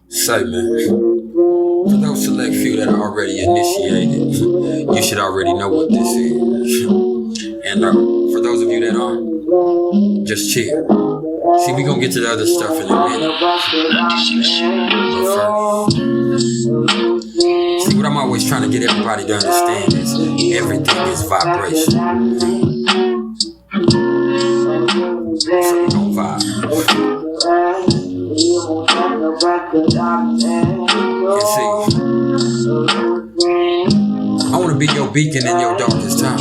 Say, man, for those select few that are already initiated, you should already know what this is. And for those of you that aren't, just chill. See, we gonna get to the other stuff in a minute. But first, see, what I'm always trying to get everybody to understand is everything is vibration. So we gon' vibe. And see, I wanna be your beacon in your darkest time.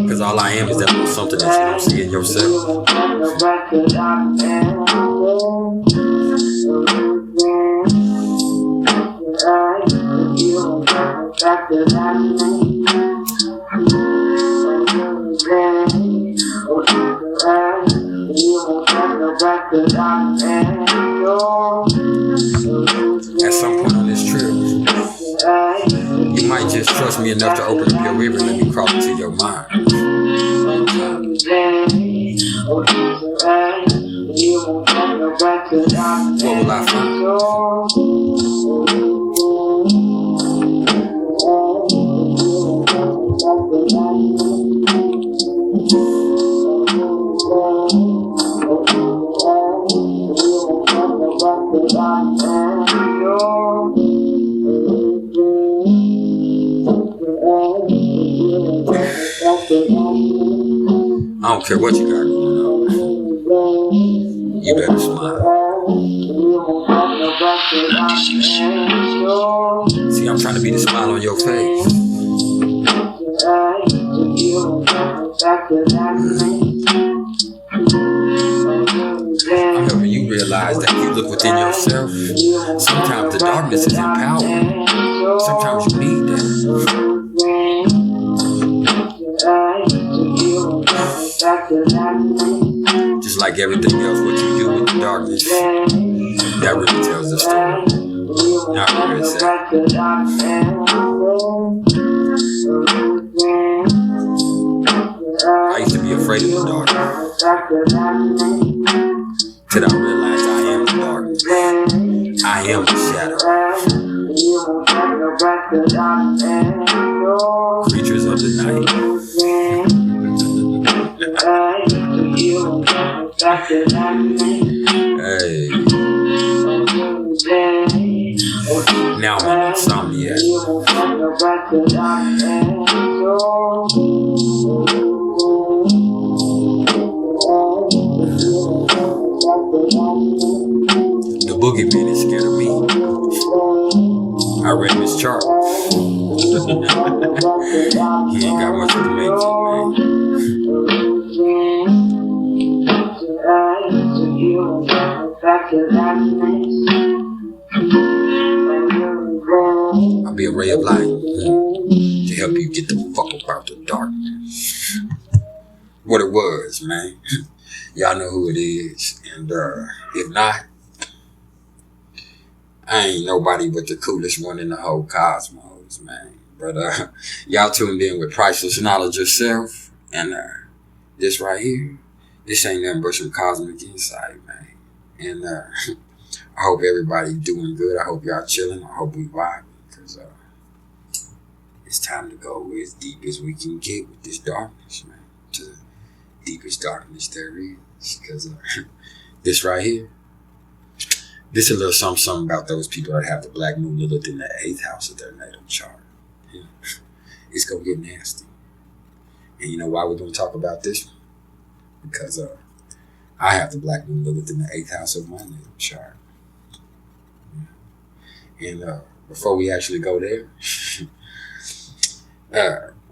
Cause all I am is that little something that you don't see in yourself. At some point on this trip, you might just trust me enough to open up your river and let me crawl into your mind. What will I find? I don't care what you got going on. You better smile. See, I'm trying to be the smile on your face. I'm helping you realize that you look within yourself. Sometimes the darkness is empowering. Sometimes you need that. Just like everything else, what you do with the darkness, that really tells the story. Not where it's at. I used to be afraid of the dark, till I realized I am the darkness. I am the shadow. Creatures of the night. Hey. Now I'm an insomniac. The boogeyman is scared of me. I read his chart. He ain't got much to make to, man. I'll be a ray of light to help you get the fuck up out the darkness. What it was, man. Y'all know who it is. And if not, I ain't nobody but the coolest one in the whole cosmos, man. But y'all tuned in with Priceless Knowledge Yourself. And this right here, this ain't nothing but some cosmic insight, man. And I hope everybody's doing good. I hope y'all chilling. I hope we vibing. Because it's time to go as deep as we can get with this darkness, man. To the deepest darkness there is. Because this right here, this is a little something about those people that have the black moon Lilith in the 8th house of their natal chart. Yeah. It's going to get nasty. And you know why we're going to talk about this one? Because I have the black moon Lilith in the 8th house of my natal chart. Yeah. And before we actually go there,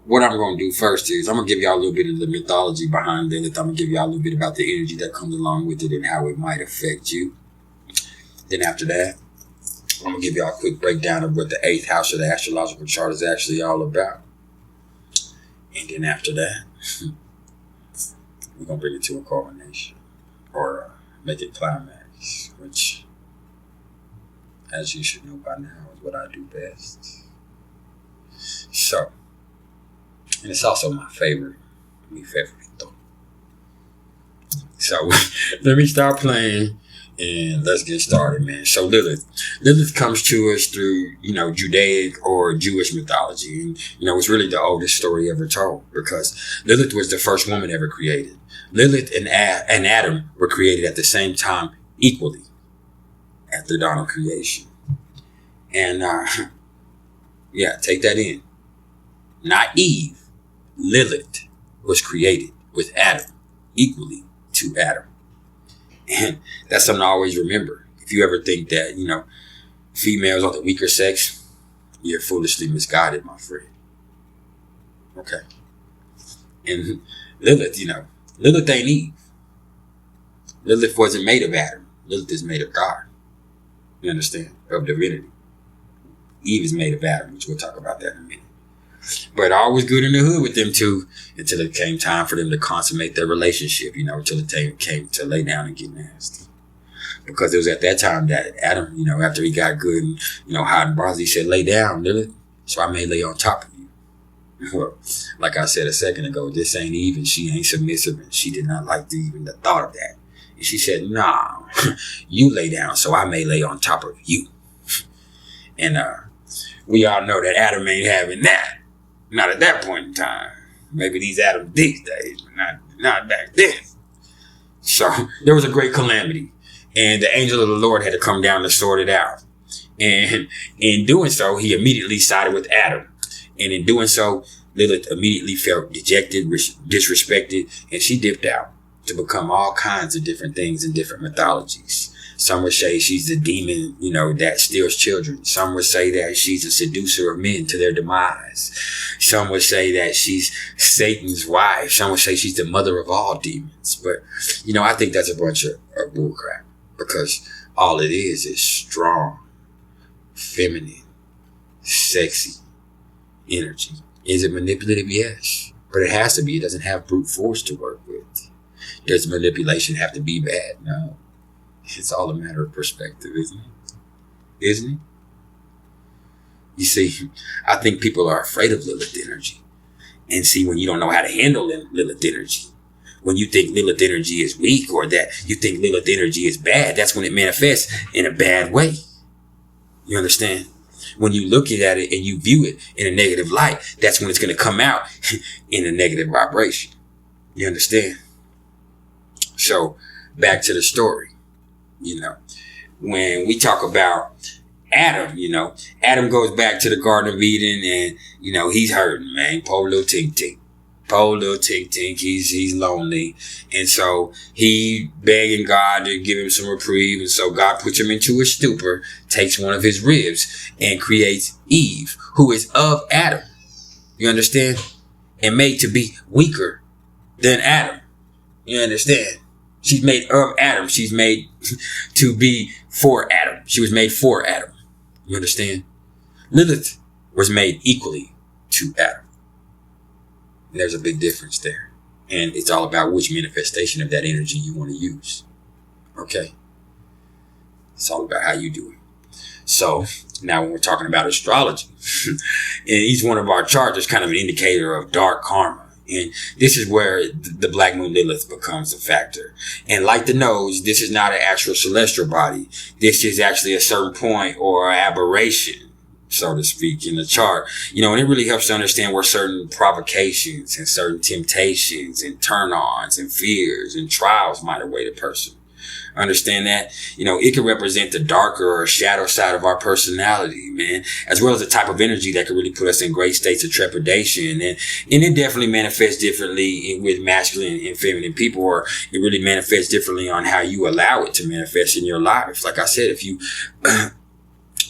what I'm going to do first is I'm going to give y'all a little bit of the mythology behind Lilith. I'm going to give y'all a little bit about the energy that comes along with it and how it might affect you. Then after that, I'm going to give y'all a quick breakdown of what the 8th house of the astrological chart is actually all about. And then after that, we're going to bring it to a culmination or make it climax, which, as you should know by now, is what I do best. So, and it's also my favorite, mi favorito. So let me stop playing and let's get started, man. So Lilith comes to us through, Judaic or Jewish mythology. And, it's really the oldest story ever told because Lilith was the first woman ever created. Lilith and Adam were created at the same time equally at the dawn of creation. And, take that in. Not Eve. Lilith was created with Adam equally to Adam. And that's something I always remember. If you ever think that, females are the weaker sex, you're foolishly misguided, my friend. Okay. And Lilith, Lilith ain't Eve. Lilith wasn't made of Adam. Lilith is made of God. You understand? Of divinity. Eve is made of Adam, which we'll talk about that in a minute. But all was good in the hood with them two until it came time for them to consummate their relationship, until it came to lay down and get nasty. Because it was at that time that Adam, after he got good and, hot and bothered, he said, lay down, Lilith, so I may lay on top of you. Well, like I said a second ago, this ain't Eve and she ain't submissive and she did not like even the thought of that. And she said, nah, you lay down so I may lay on top of you. And we all know that Adam ain't having that. Not at that point in time. Maybe these Adams these days, but not back then. So there was a great calamity. And the angel of the Lord had to come down to sort it out. And in doing so, he immediately sided with Adam. And in doing so, Lilith immediately felt dejected, disrespected, and she dipped out to become all kinds of different things in different mythologies. Some would say she's the demon, that steals children. Some would say that she's a seducer of men to their demise. Some would say that she's Satan's wife. Some would say she's the mother of all demons. But, I think that's a bunch of bullcrap because all it is strong, feminine, sexy energy. Is it manipulative? Yes. But it has to be. It doesn't have brute force to work with. Does manipulation have to be bad? No. It's all a matter of perspective, isn't it? Isn't it? You see, I think people are afraid of Lilith energy. And see, when you don't know how to handle Lilith energy, when you think Lilith energy is weak or that you think Lilith energy is bad, that's when it manifests in a bad way. You understand? When you look at it and you view it in a negative light, that's when it's going to come out in a negative vibration. You understand? So, back to the story. When we talk about Adam, Adam goes back to the Garden of Eden and, he's hurting, man. Poor little tink tink. Poor little tink tink. He's lonely. And so he begging God to give him some reprieve. And so God puts him into a stupor, takes one of his ribs and creates Eve, who is of Adam. You understand? And made to be weaker than Adam. You understand? She's made of Adam. She's made to be for Adam. She was made for Adam. You understand? Lilith was made equally to Adam. And there's a big difference there. And it's all about which manifestation of that energy you want to use. Okay? It's all about how you do it. So, now when we're talking about astrology, and each one of our charts is kind of an indicator of dark karma. And this is where the Black Moon Lilith becomes a factor. And like the nose, this is not an actual celestial body. This is actually a certain point or aberration, so to speak, in the chart. And it really helps to understand where certain provocations and certain temptations and turn-ons and fears and trials might await a person. Understand that? It can represent the darker or shadow side of our personality, man, as well as the type of energy that can really put us in great states of trepidation. And it definitely manifests differently with masculine and feminine people, or it really manifests differently on how you allow it to manifest in your life. Like I said, if you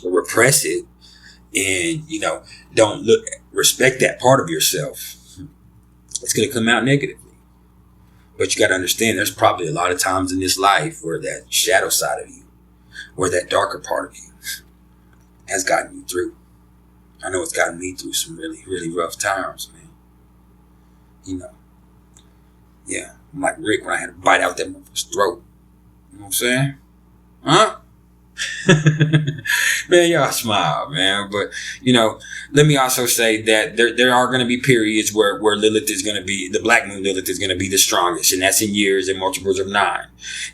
repress it and, don't respect that part of yourself, it's going to come out negatively. But you got to understand, there's probably a lot of times in this life where that shadow side of you, where that darker part of you has gotten you through. I know it's gotten me through some really, really rough times, man. Yeah, I'm like Rick when I had to bite out that motherfucker's throat. You know what I'm saying? Huh? Man, y'all smile, man. But, you know, let me also say that there are going to be periods where Lilith is going to be, the black moon Lilith is going to be the strongest. And that's in years and multiples of 9.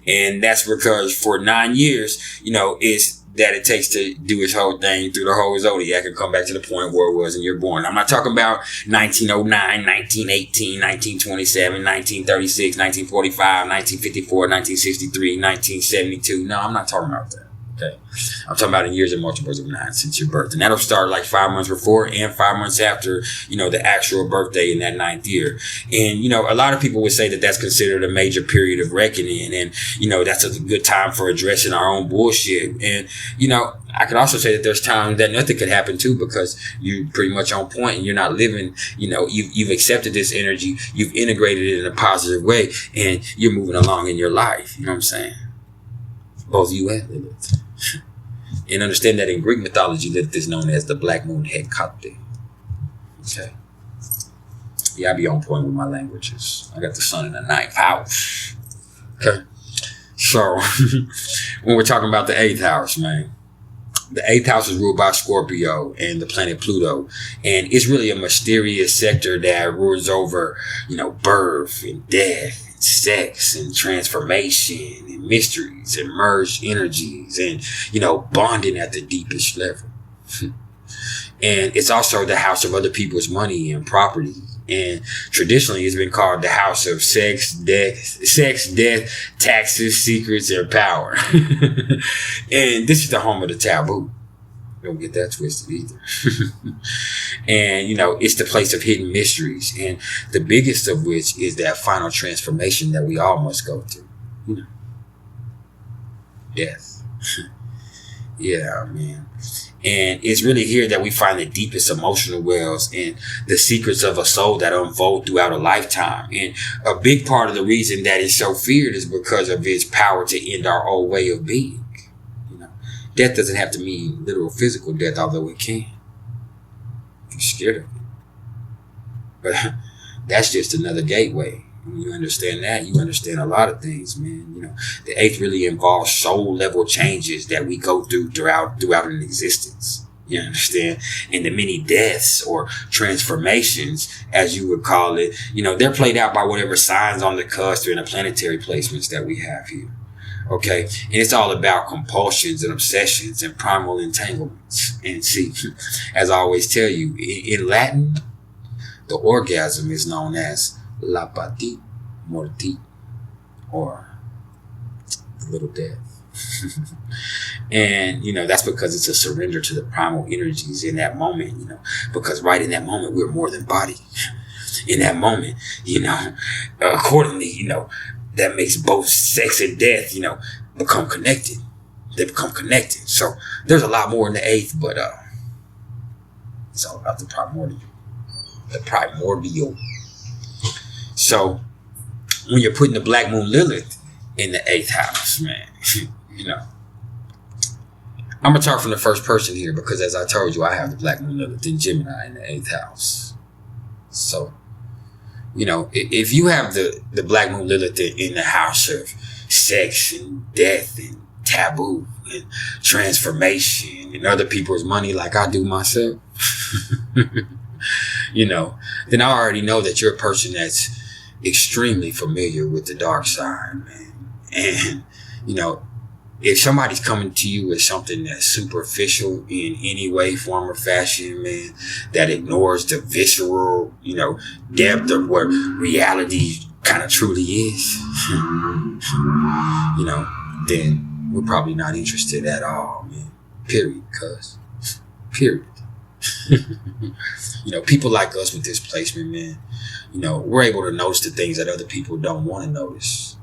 And that's because for 9 years, you know, it's that it takes to do its whole thing through the whole zodiac and come back to the point where it was when you're born. I'm not talking about 1909, 1918, 1927, 1936, 1945, 1954, 1963, 1972. No, I'm not talking about that. Okay. I'm talking about in years and multiples of 9 since your birth. And that'll start like 5 months before and 5 months after, you know, the actual birthday in that 9th year. And, you know, a lot of people would say that that's considered a major period of reckoning. And, you know, that's a good time for addressing our own bullshit. And, you know, I could also say that there's times that nothing could happen too, because you're pretty much on point and you're not living, you know, you've accepted this energy, you've integrated it in a positive way, and you're moving along in your life. You know what I'm saying? Both you and Lilith. And understand that in Greek mythology, Lilith is known as the black moon Hecate. Okay. Yeah, I be on point with my languages. I got the sun in the 9th house. Okay. So, when we're talking about the 8th house, man, the 8th house is ruled by Scorpio and the planet Pluto. And it's really a mysterious sector that rules over, you know, birth and death, sex and transformation and mysteries and merged energies and, you know, bonding at the deepest level. And it's also the house of other people's money and property. And traditionally it's been called the house of sex, death, taxes, secrets, and power. And this is the home of the taboo. Don't get that twisted either. And, you know, it's the place of hidden mysteries. And the biggest of which is that final transformation that we all must go through. You know, death. Yeah, man. And it's really here that we find the deepest emotional wells and the secrets of a soul that unfold throughout a lifetime. And a big part of the reason that it's so feared is because of its power to end our old way of being. Death doesn't have to mean literal physical death, although it can. If you're scared of it. But that's just another gateway. When you understand that, you understand a lot of things, man. You know, the 8th really involves soul level changes that we go through throughout an existence. You understand? And the many deaths or transformations, as you would call it, you know, they're played out by whatever signs on the cusp and the planetary placements that we have here. Okay. And it's all about compulsions and obsessions and primal entanglements. And see, as I always tell you, in Latin, the orgasm is known as la petite morte, or the little death. And, you know, that's because it's a surrender to the primal energies in that moment, you know, because right in that moment, we're more than body. In that moment, you know, accordingly, you know, that makes both sex and death, you know, become connected. They become connected. So there's a lot more in the 8th, but it's all about the primordial. The primordial. So when you're putting the black moon Lilith in the 8th house, man, you know, I'm going to talk from the first person here because, as I told you, I have the black moon Lilith in Gemini in the 8th house. So, you know, if you have the black moon Lilith in the house of sex and death and taboo and transformation and other people's money like I do myself, you know, then I already know that you're a person that's extremely familiar with the dark side, man. And, you know, if somebody's coming to you with something that's superficial in any way, form, or fashion, man, that ignores the visceral, you know, depth of what reality kind of truly is, you know, then we're probably not interested at all, man. Period, cuz. Period. You know, people like us with this placement, man, you know, we're able to notice the things that other people don't want to notice.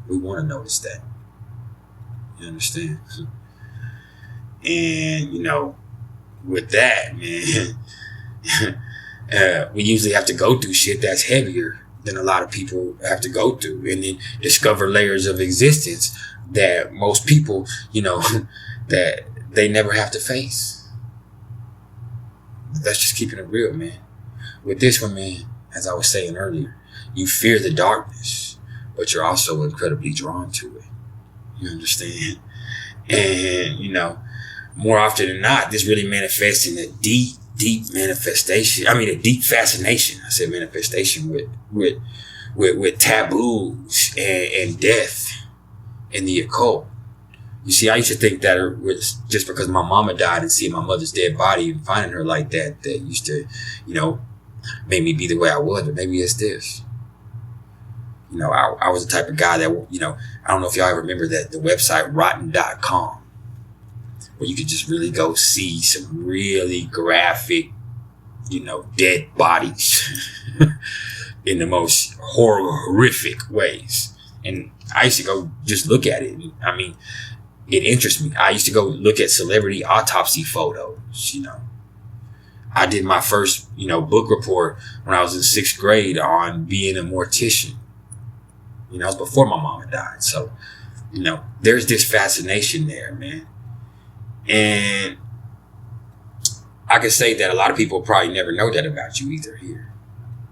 We want to notice that. You understand? And, you know, with that, man, we usually have to go through shit that's heavier than a lot of people have to go through, and then discover layers of existence that most people, you know, that they never have to face. That's just keeping it real, man. With this one, man, as I was saying earlier, you fear the darkness, but you're also incredibly drawn to it. You understand? And, more often than not, this really manifests in a deep manifestation. I mean, a deep fascination. I said manifestation with taboos and death and the occult. You see, I used to think that it was just because my mama died and seeing my mother's dead body and finding her like that used to, make me be the way I was. But maybe it's this. I was the type of guy that, I don't know if y'all ever remember that the website rotten.com, where you could just really go see some really graphic, dead bodies in the most horrific ways. And I used to go just look at it. I mean, it interests me. I used to go look at celebrity autopsy photos, I did my first, book report when I was in 6th grade on being a mortician. It was before my mama died. So, there's this fascination there, man. And I can say that a lot of people probably never know that about you either here.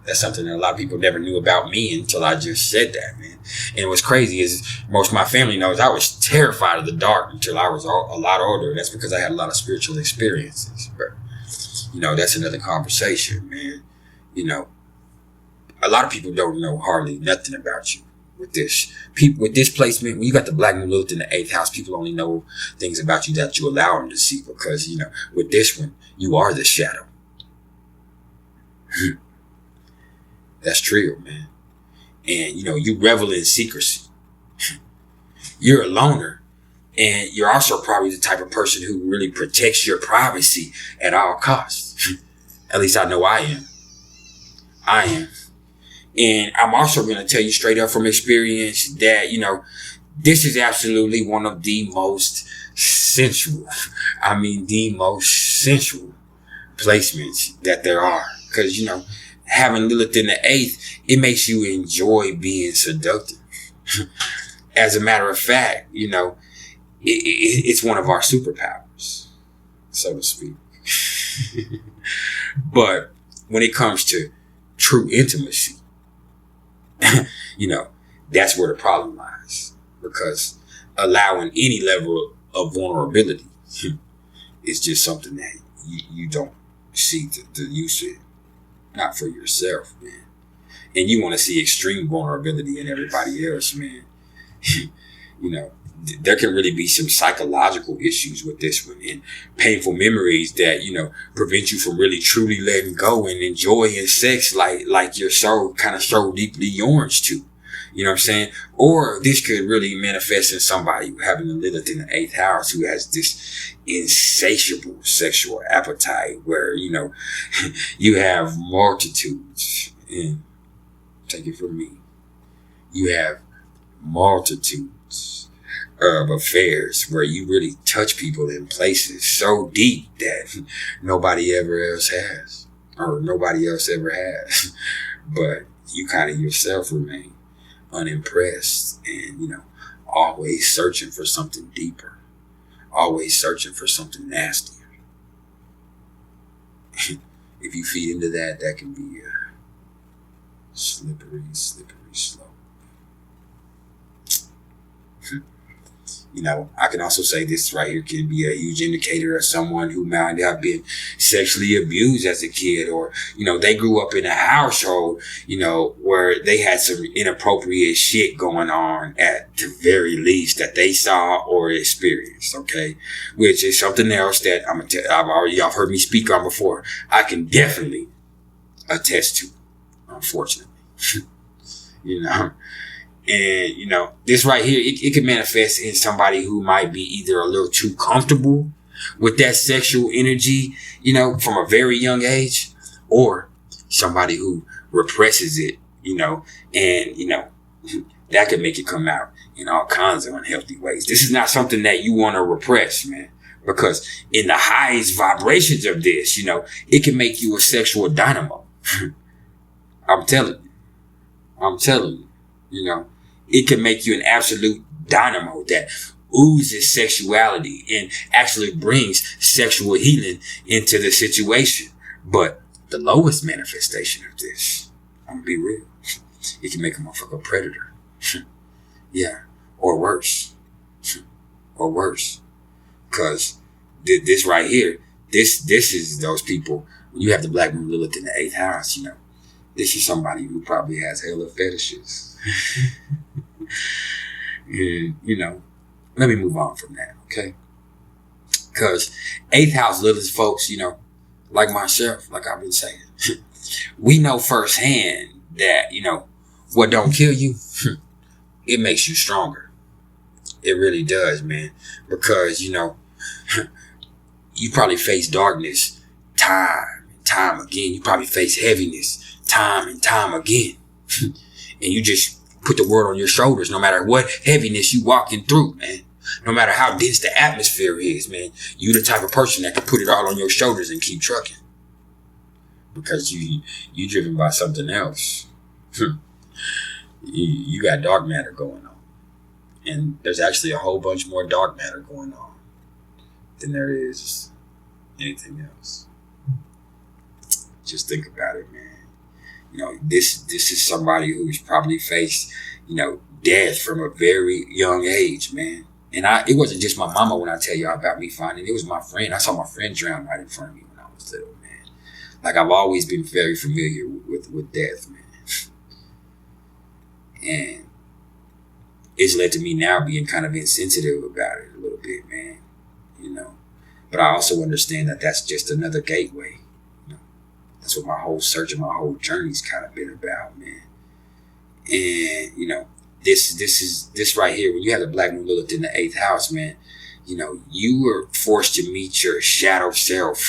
That's something that a lot of people never knew about me until I just said that, man. And what's crazy is most of my family knows I was terrified of the dark until I was a lot older. That's because I had a lot of spiritual experiences. But, that's another conversation, man. A lot of people don't know hardly nothing about you. With this placement, when you got the Black Moon Lilith in the 8th house, people only know things about you that you allow them to see, because, with this one, you are the shadow. That's true, man. And, you revel in secrecy. You're a loner. And you're also probably the type of person who really protects your privacy at all costs. At least I know I am. I am. And I'm also going to tell you straight up from experience that, this is absolutely one of the most sensual placements that there are. Because, having Lilith in the 8th, it makes you enjoy being seductive. As a matter of fact, it's one of our superpowers, so to speak. But when it comes to true intimacy, that's where the problem lies, because allowing any level of vulnerability is just something that you don't see the use in, not for yourself, man. And you want to see extreme vulnerability in everybody else, man. There can really be some psychological issues with this one, and painful memories that, prevent you from really truly letting go and enjoying sex like you're so deeply yearns to. You know what I'm saying? Or this could really manifest in somebody having a Lilith in the 8th house who has this insatiable sexual appetite where, you have multitudes. And take it from me. You have multitudes of affairs where you really touch people in places so deep that nobody ever else has, or nobody else ever has. But you kind of yourself remain unimpressed and, always searching for something deeper, always searching for something nastier. If you feed into that, that can be a slippery slope. I can also say this right here can be a huge indicator of someone who might have been sexually abused as a kid, or, they grew up in a household, where they had some inappropriate shit going on at the very least that they saw or experienced, okay? Which is something else that y'all heard me speak on before. I can definitely attest to, unfortunately. And, this right here, it can manifest in somebody who might be either a little too comfortable with that sexual energy, from a very young age, or somebody who represses it, and, that could make it come out in all kinds of unhealthy ways. This is not something that you want to repress, man, because in the highest vibrations of this, it can make you a sexual dynamo. I'm telling you, it can make you an absolute dynamo that oozes sexuality and actually brings sexual healing into the situation. But the lowest manifestation of this, I'm gonna be real, it can make a motherfucker a predator. Yeah. Or worse. Because this right here, this is those people. When you have the Black Moon Lilith in the 8th house, this is somebody who probably has hella fetishes. And, let me move on from that, okay? Because 8th house Lilith folks, like myself, like I've been saying, we know firsthand that, what don't kill you, it makes you stronger. It really does, man. Because, you probably face darkness time and time again. You probably face heaviness time and time again. And you just put the world on your shoulders, no matter what heaviness you walking through, man. No matter how dense the atmosphere is, man. You the type of person that can put it all on your shoulders and keep trucking. Because you driven by something else. You got dark matter going on. And there's actually a whole bunch more dark matter going on than there is anything else. Just think about it, man. This is somebody who's probably faced, death from a very young age, man. And it wasn't just my mama when I tell y'all about me finding it. It was my friend. I saw my friend drown right in front of me when I was little, man. Like, I've always been very familiar with death, man. And it's led to me now being kind of insensitive about it a little bit, man. But I also understand that that's just another gateway. That's what my whole search and my whole journey's kind of been about, man. And, this right here, when you have the Black Moon Lilith in the 8th house, man, you were forced to meet your shadow self,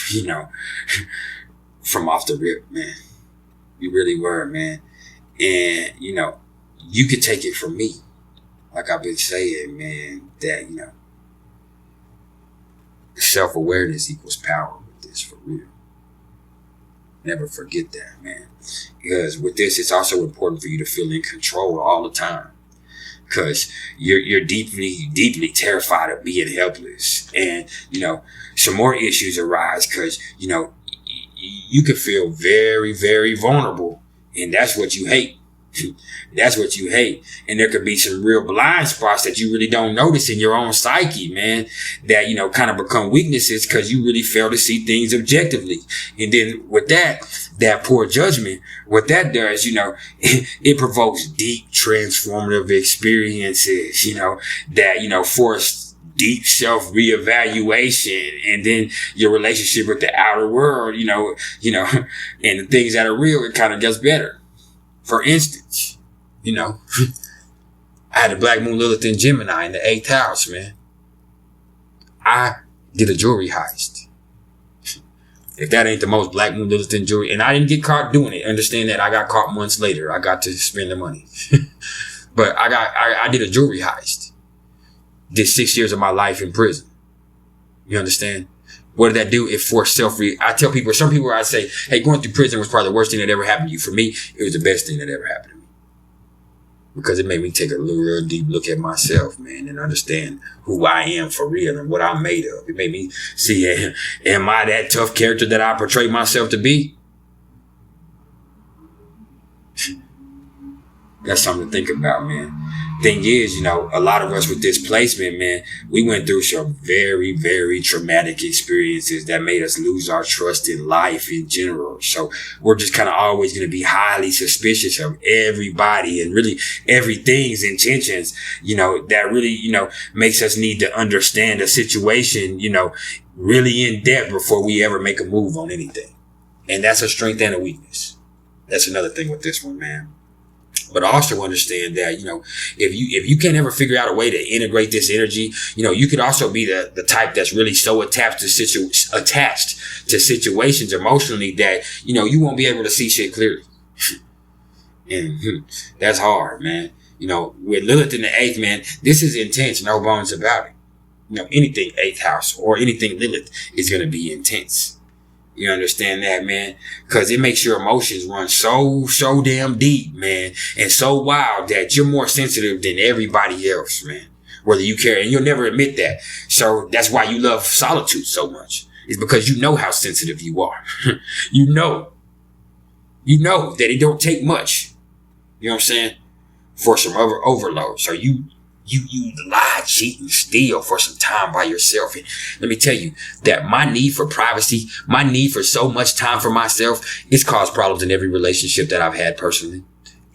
from off the rip, man. You really were, man. And, you could take it from me. Like I've been saying, man, that, self-awareness equals power with this, for real. Never forget that, man. Because with this, it's also important for you to feel in control all the time. Because you're deeply, deeply terrified of being helpless. And, some more issues arise because, you can feel very, very vulnerable. And that's what you hate. That's what you hate. And there could be some real blind spots that you really don't notice in your own psyche, man, that, kind of become weaknesses because you really fail to see things objectively. And then with that poor judgment, what that does, it provokes deep transformative experiences, that, force deep self-reevaluation, and then your relationship with the outer world, and the things that are real, it kind of gets better. For instance, I had a Black Moon Lilith in Gemini in the 8th house, man. I did a jewelry heist. If that ain't the most Black Moon Lilith in jewelry, and I didn't get caught doing it. Understand that I got caught months later. I got to spend the money. But I did a jewelry heist. Did 6 years of my life in prison. You understand? What did that do? It forced I tell people, some people I say, hey, going through prison was probably the worst thing that ever happened to you. For me, it was the best thing that ever happened to me. Because it made me take a real deep look at myself, man, and understand who I am for real and what I'm made of. It made me see, am I that tough character that I portray myself to be? That's something to think about, man. Thing is, a lot of us with this placement, man, we went through some very, very traumatic experiences that made us lose our trust in life in general. So we're just kind of always going to be highly suspicious of everybody and really everything's intentions, that really, makes us need to understand a situation, really in depth before we ever make a move on anything. And that's a strength and a weakness. That's another thing with this one, man. But also understand that, if you can't ever figure out a way to integrate this energy, you could also be the type that's really so attached to situations emotionally that, you won't be able to see shit clearly. And that's hard, man. With Lilith in the 8th, man, this is intense. No bones about it. Anything 8th house or anything Lilith is going to be intense. You understand that, man? Because it makes your emotions run so damn deep, man, and so wild that you're more sensitive than everybody else, man. Whether you care, and you'll never admit that. So that's why you love solitude so much. It's because you know how sensitive you are. You know that it don't take much. You know what I'm saying? For some overload. So you You lie, cheat, and steal for some time by yourself. And let me tell you that my need for privacy, my need for so much time for myself, it's caused problems in every relationship that I've had personally.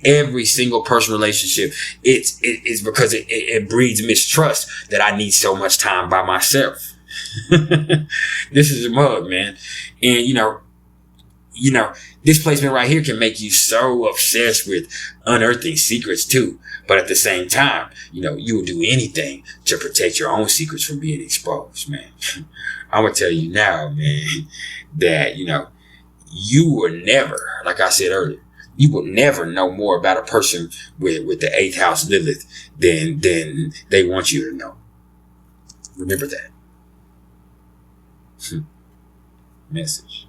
Every single personal relationship, it's because it breeds mistrust that I need so much time by myself. This is a mug, man. And you know, this placement right here can make you so obsessed with unearthing secrets too. But at the same time, you will do anything to protect your own secrets from being exposed, man. I'm going to tell you now, man, that, you will never, like I said earlier, you will never know more about a person with the 8th house Lilith than they want you to know. Remember that. Message.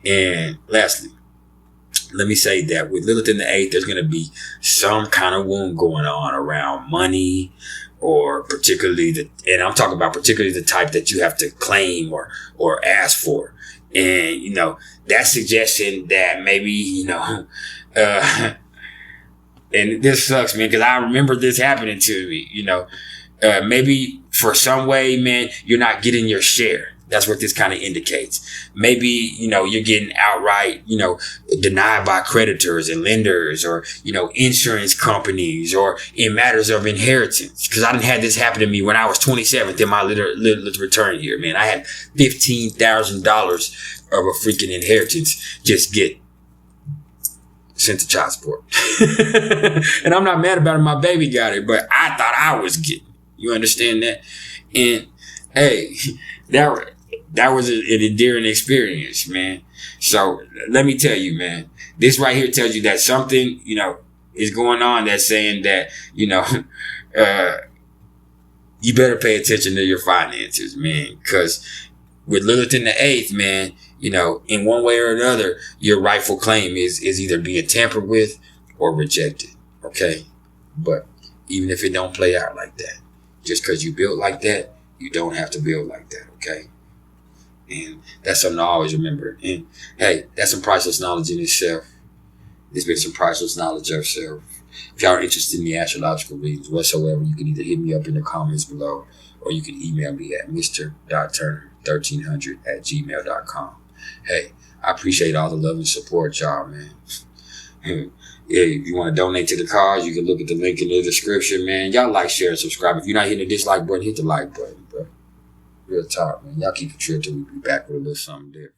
And lastly, let me say that with Lilith in the 8th, there's going to be some kind of wound going on around money, or particularly and I'm talking about particularly the type that you have to claim or ask for. And, that suggestion that maybe, and this sucks, man, because I remember this happening to me, maybe for some way, man, you're not getting your share. That's what this kind of indicates. Maybe, you're getting outright, denied by creditors and lenders, or, insurance companies, or in matters of inheritance. Because I done had this happen to me when I was 27th in my Lilith return year, man. I had $15,000 of a freaking inheritance just get sent to child support. And I'm not mad about it. My baby got it, but I thought I was getting. You understand that? And hey, that was an endearing experience, man. So let me tell you, man, this right here tells you that something, is going on that's saying that, you better pay attention to your finances, man. Because with Lilith in the 8th, man, in one way or another, your rightful claim is either being tampered with or rejected. Okay. But even if it don't play out like that, just because you built like that, you don't have to build like that. Okay. And that's something to always remember. And hey, that's some priceless knowledge in itself. There's been some priceless knowledge of self. If y'all are interested in the astrological readings whatsoever, you can either hit me up in the comments below, or you can email me at mr.turner1300@gmail.com. Hey, I appreciate all the love and support, y'all, man. Yeah, if you want to donate to the cause, you can look at the link in the description, man. Y'all like, share, and subscribe. If you're not hitting the dislike button, hit the like button, bro. Real talk, man. Y'all keep it true till we be back with a little something different.